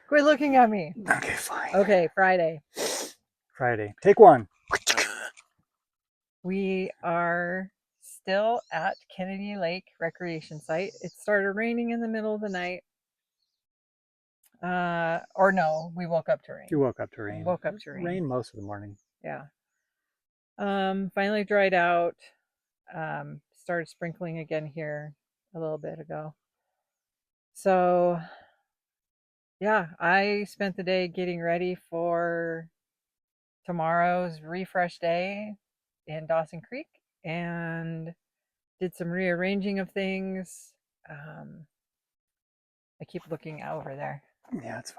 Quit looking at me. Okay, fine. Okay, Friday. Friday. Take one. We are still at Kennedy Lake Recreation Site. It started raining in the middle of the night. Or no, we woke up to rain. You woke up to rain. Woke up to rain. Rain most of the morning. Yeah. Finally dried out. Started sprinkling again here a little bit ago. So, yeah, I spent the day getting ready for tomorrow's refresh day in Dawson Creek and did some rearranging of things. I keep looking over there. Yeah, that's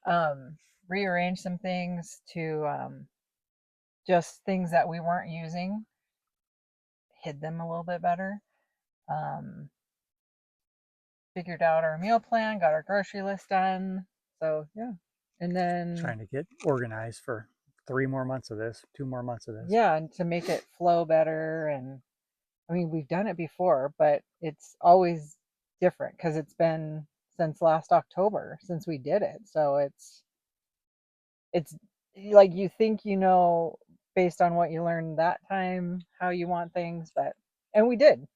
fine. Rearrange some things to just things that we weren't using, hid them a little bit better. Um, Figured out our meal plan, got our grocery list done. So yeah, and then Trying to get organized for 3 more months of this, 2 more months of this. Yeah, and to make it flow better. And I mean, we've done it before, but it's always different because it's been since last October since we did it. So it's like you think based on what you learned that time how you want things, but and we did.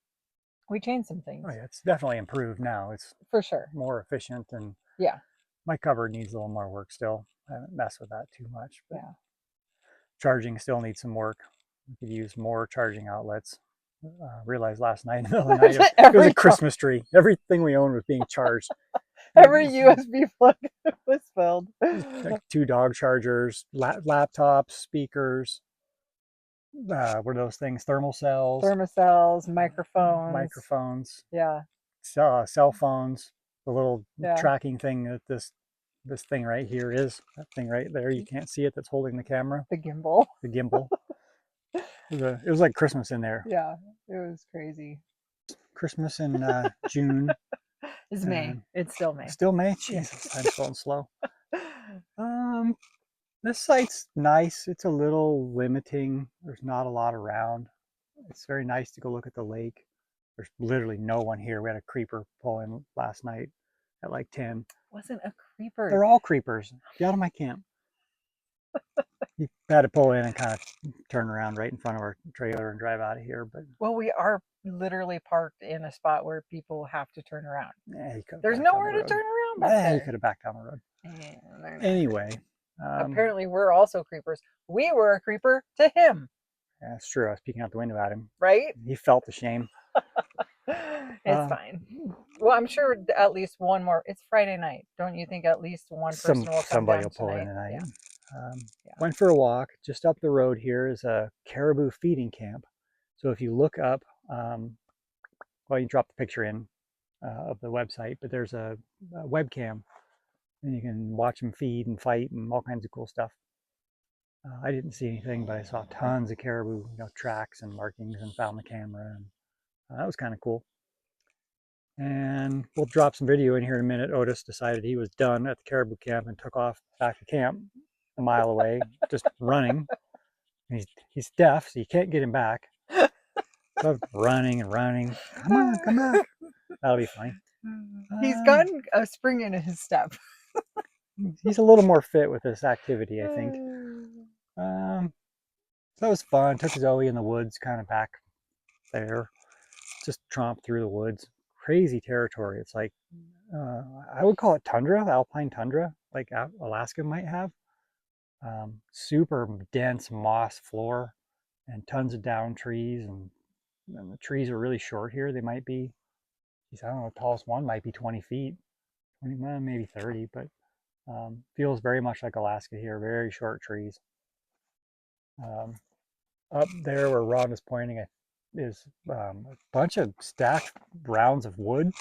We changed some things. Oh yeah, it's definitely improved now. It's for sure more efficient, and yeah. my cupboard needs a little more work still. I haven't messed with that too much, but Yeah. charging still needs some work. We could use more charging outlets. Realized last night in the middle of the night it was a Christmas tree. Everything we owned was being charged. Every USB plug was filled. Like 2 dog chargers, laptops, speakers. What are those things? Thermal cells. Thermocells, microphones. Yeah. Cell phones. The little tracking thing that this thing right here is. That thing right there. You can't see it. That's holding the camera. The gimbal. The gimbal. It was like Christmas in there. Yeah, it was crazy. Christmas in June. It's May. It's still May. Still May? Jesus, time's going slow. This site's nice. It's a little limiting. There's not a lot around. It's very nice to go look at the lake. There's literally no one here. We had a creeper pull in last night at like 10. Wasn't a creeper. They're all creepers. Get out of my camp. You had to pull in and kind of turn around right in front of our trailer and drive out of here. But well, we are literally parked in a spot where people have to turn around. Yeah, there's nowhere to turn around back there. You could have backed down the road. Anyway. Apparently we're also creepers. We were a creeper to him. Yeah, that's true. I was peeking out the window at him. Right? He felt the shame. It's fine. Well, I'm sure at least one more. It's Friday night. Don't you think at least one person will come somebody down will pull tonight? in tonight. Yeah. Went for a walk. Just up the road here is a caribou feeding camp. So if you look up, well, you drop the picture in of the website, but there's a webcam, and you can watch them feed and fight and all kinds of cool stuff. I didn't see anything, but I saw tons of caribou, tracks and markings, and found the camera, and that was kind of cool. And we'll drop some video in here in a minute. Otis decided he was done at the caribou camp and took off back to camp a mile away, just running. He's deaf, so you can't get him back. So running and running. Come on, come back. That'll be funny. He's gotten a spring in his step. He's a little more fit with this activity, I think. So it was fun. Took Zoe in the woods, kind of back there. Just tromped through the woods. Crazy territory. It's like, I would call it tundra, alpine tundra, like Alaska might have. Super dense moss floor and tons of down trees, and the trees are really short here. They might be, I don't know, the tallest one might be 20 feet, 20, maybe 30, but feels very much like Alaska here, very short trees. Up there where Ron is pointing is a bunch of stacked rounds of wood,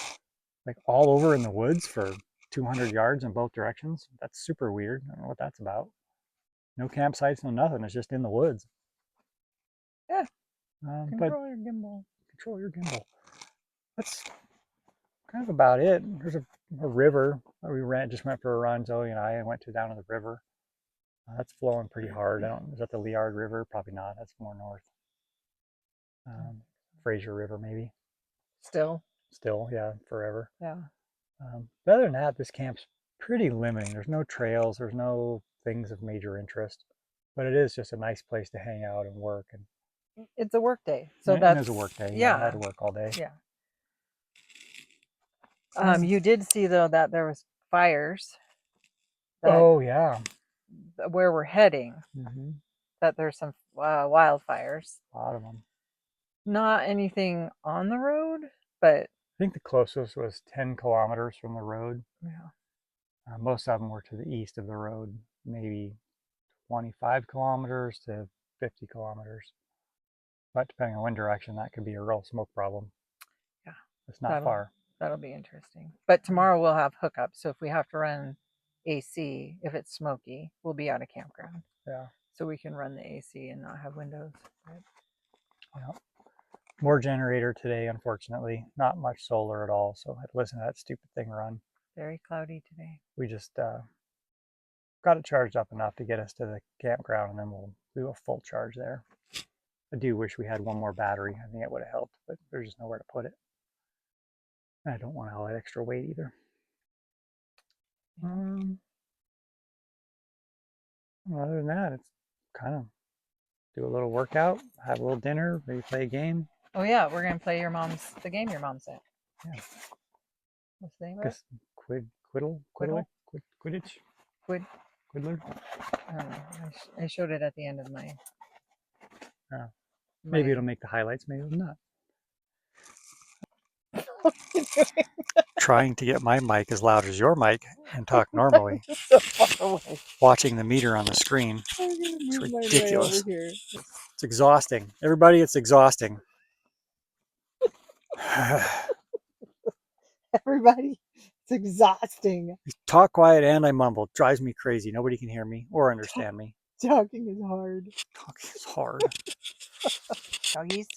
like all over in the woods for 200 yards in both directions. That's super weird. I don't know what that's about. No campsites, no nothing. It's just in the woods. Yeah. Control your gimbal. Control your gimbal. That's kind of about it. There's a river. Just went for a run, Zoe and I went down to the river. That's flowing pretty hard. Is that the Liard River? Probably not. That's more north. Fraser River, maybe. Still, yeah, forever. Yeah. But other than that, this camp's pretty limiting. There's no trails, there's no things of major interest, but it is just a nice place to hang out and work. And It's a work day, so and that's it is a work day. Yeah, I had yeah, to work all day. yeah. Mm. You did see though that there was fires that Oh yeah. where we're heading. Mm-hmm. That there's some wildfires. A lot of them. Not anything on the road, but I think the closest was 10 kilometers from the road. yeah, Most of them were to the east of the road, maybe 25 kilometers to 50 kilometers. But depending on wind direction, that could be a real smoke problem. yeah, It's not far. that'll be interesting. But tomorrow we'll have hookups, so if we have to run AC, if it's smoky, we'll be out of campground. Yeah. So we can run the AC and not have windows. Right? Yeah. More generator today, unfortunately. Not much solar at all, so I had to listen to that stupid thing run. Very cloudy today. We just got it charged up enough to get us to the campground, and then we'll do a full charge there. I do wish we had one more battery. I think it would have helped, but there's just nowhere to put it. And I don't want all that extra weight either. Other than that, it's kind of do a little workout, have a little dinner, maybe play a game. Oh yeah, we're gonna play the game your mom sent. Yeah. What's the name of it? Quidditch? Quiddler? I don't know. I showed it at the end of my. Maybe it'll make the highlights, maybe it'll not. Trying to get my mic as loud as your mic and talk normally. So far away. Watching the meter on the screen. It's ridiculous. It's exhausting. Everybody, it's exhausting. Everybody, it's exhausting. Talk quiet and I mumble. Drives me crazy. Nobody can hear me or understand me. Talking is hard. Talking is hard. Doggies?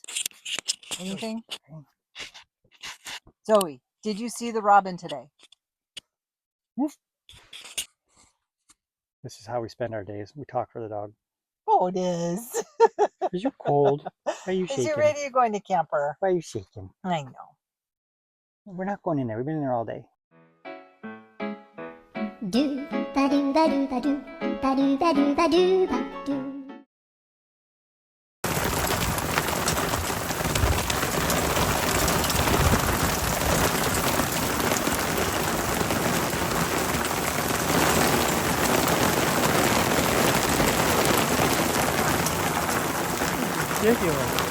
Anything? Zoe, did you see the robin today? Woof. This is how we spend our days. We talk for the dog. Oh, it is. Is you cold? Why are you shaking? Is you ready to go into camper? Why are you shaking? I know. We're not going in there. We've been in there all day. Do ba do ba do ba do ba do ba do ba do ba do. Ridiculous.